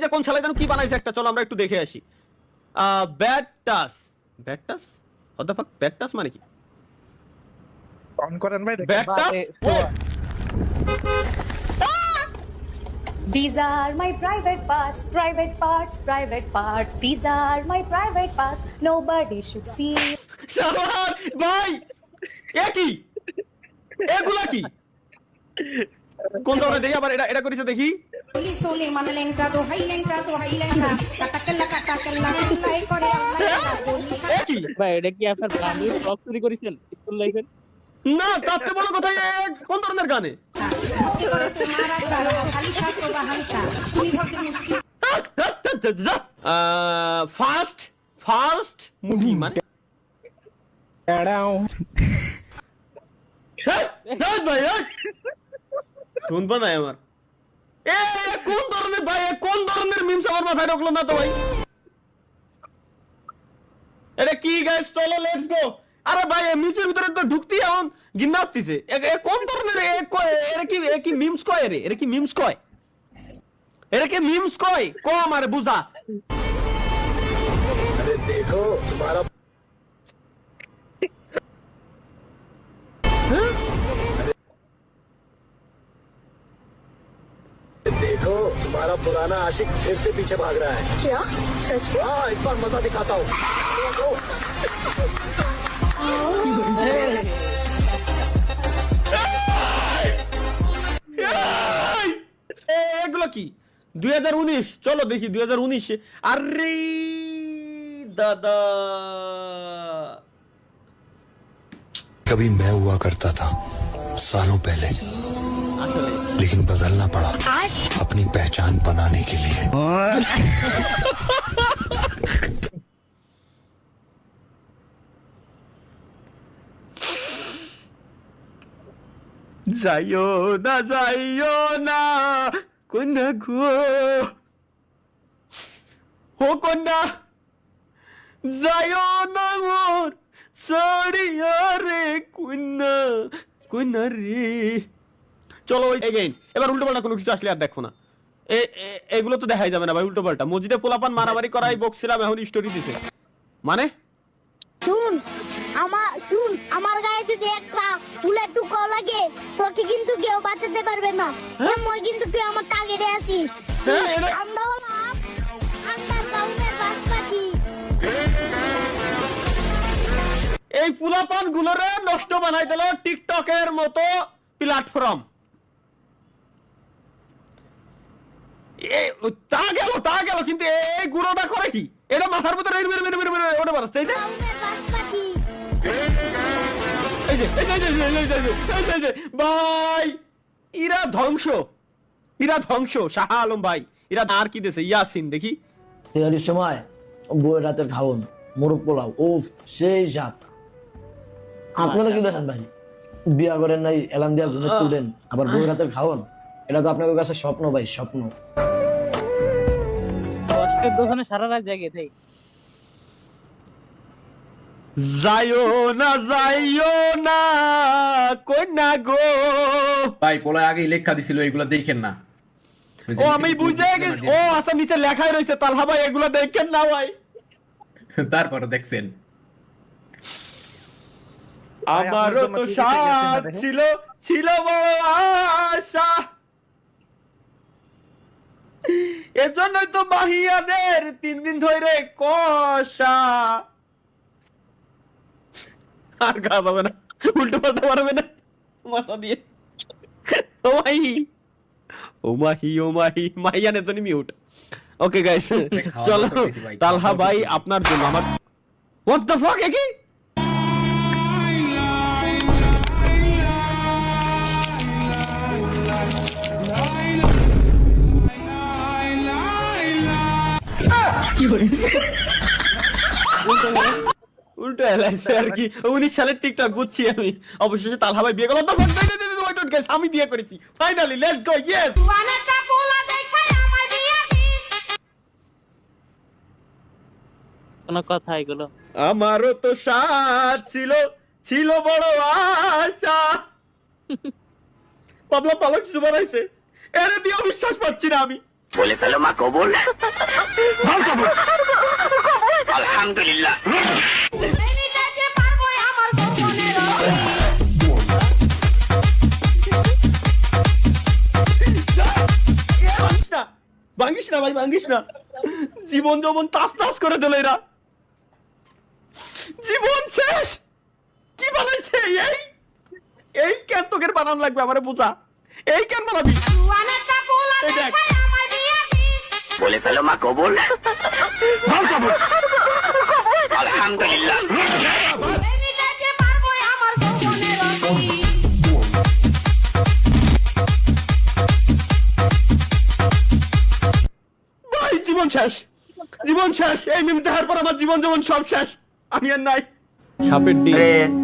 যে কোন শালা যেন কি বানাইছে একটা, চলো আমরা একটু দেখে আসি। ব্যাড টাস, ব্যাড টাস, হোয়াট দ্য ফাক, ব্যাড টাস মানে কি? অন করেন ভাই, ব্যাড টাস, These are my private parts, private parts, private parts. These are my private parts. Nobody should see. শালার ভাই এ কি, এগুলা কি, কোন ধরনের দেখি আবার এটা করেছে দেখি। Soli manalengka to hailengka. Katakalla kullai kore এ কি ভাই এটা কি আপনার গানে ব্লগ চুরি করেছেন স্কুল লাইফে? না, তাতে বড় কথা কোন ধরনের গানে? ফার্স্ট ফার্স্ট মুভি মানে ভাই কোন বানায় আমার কোন ধরনের ভাই, কোন ধরনের মিমস আমার মাথায় ঢুকলো না তো ভাই। এটা কি গাইস, চলো লেটস গো। আরে ভাই মিমসের ভিতরে তো ঢুকতেই এখন গিন্না হচ্ছে। কোন ধরনের এরা কি মিমস কয় রে? এরা কি মিমস কয়? এরা কি মিমস কয়? কম আরে বুঝা। अरे देखो तुम्हारा देखो तुम्हारा पुराना आशिक फिर से पीछे भाग रहा है। क्या सच में? हाँ, इस बार मजा दिखाता हूँ। এগুলো কি 2019? চলো দেখি 2019। আরে দাদা, कभी मैं हुआ करता था सालों पहले, लेकिन बदलना पड़ा अपनी पहचान बनाने के लिए। যাইও না কন্যা গো, ও কন্যা যাইও না মোর সরিয়া রে কন্যা রে। চলো এগেইন, এবার উল্টো পাল্টা কোনো কিছু আসলে আর দেখো না। এগুলো তো দেখাই যাবে না ভাই, উল্টো পাল্টা। মসজিদে পোলাপান মারামারি করাই বকছিলাম, এখন স্টোরি দিছে মানে। শুন আমার গায়ে যদি একটা ফুলের টুকরো লাগে তোকে কিন্তু কেউ বাঁচাতে পারবে না। মই কিন্তু তুই আমার টার্গেটে আছিস। আমরা হলাম আন্ডার গ্রাউন্ডের বাসপাখি। এই পোলাপান গুলোরে নষ্ট বানাই দিল টিকটকের মতো প্ল্যাটফর্ম। তা গেল কিন্তু এই গুঁড়োটা করে কি? এটা মাথার ভিতরে ওটা বাড়াচ্ছে। এই যে ভাই ইরা ধ্বংস শাহ আলম ভাই, ইরা আর কি দেছে ইয়াসিন দেখি। সেহারির সময় বউয়ের রাতের খাওন মোরগ পোলাও, ও সেই স্বাদ। আপনারা কি দেখেন ভাই, বিয়া করেন নাই, এলান দিয়া ঘুমে তুলেন, আবার বউয়ের রাতের খাওন, এটা তো আপনাদের কাছে স্বপ্ন ভাই, স্বপ্ন। কষ্টের দোকানে সারা রাত জাগে থাই। যাইও না কন্যা গো। ভাই পোলায় আগেই লেখা দিছিল, এগুলা দেখেন না। ও আমি বুঝে গেছি, ও আচ্ছা নিচে লেখাই রয়েছে তালহা ভাই, এগুলো দেখেন না ভাই। তারপরে দেখছেন আমারও তো সাথ ছিল বড় আশা, এজন্যই তো বাহিয়াদের 3 দিন ধরে কষা। আর গাছ হবে না, উল্টো পাল্টা পারবে না মাথা দিয়ে। ও মাহি মাহিয়ানের জন্য মিউট। ওকে গাইস চলো, তালহা ভাই আপনার জন্য আমার হোয়াট দ্য ফাক কি উল্টো এলাইছে আর কি। 19 সালের টিকটক বুঝছি আমি। অবশেষে তালহা ভাই বিয়ে করলাম। আমি বিয়ে করেছি ফাইনালি, লেটস গো। ইয়েস কোন কথা এগুলো? আমারও তো সাথ ছিল বড় আশা। পাবলা পালক কিছু বানাইছে, এর দিয়ে বিশ্বাস পাচ্ছি না আমি। बोले पहले माँ कबूल अल्हम्दुलिल्लाह ভাঙিস না ভাই, ভাঙিস না। জীবন যৌবন তাস তাস করে দিল এরা। জীবন শেষ। কি বানাইছে এই? এই কেন তোকের বানান লাগবে আমারে বুঝা। এই কেন বানাবি? এই দেখ। बोले पहले माँ कबूल अल्हम्दुलिल्लाह ভাই জীবন শেষ, জীবন শেষ। এই মিম দেখার পর আমার জীবন যৌবন সব শেষ। আমি আর নাই। সাপের ডিম।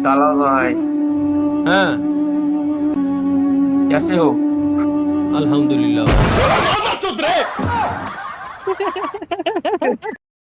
ताला भाई হ্যাঁ कैसे हो আলহামদুলিল্লাহ।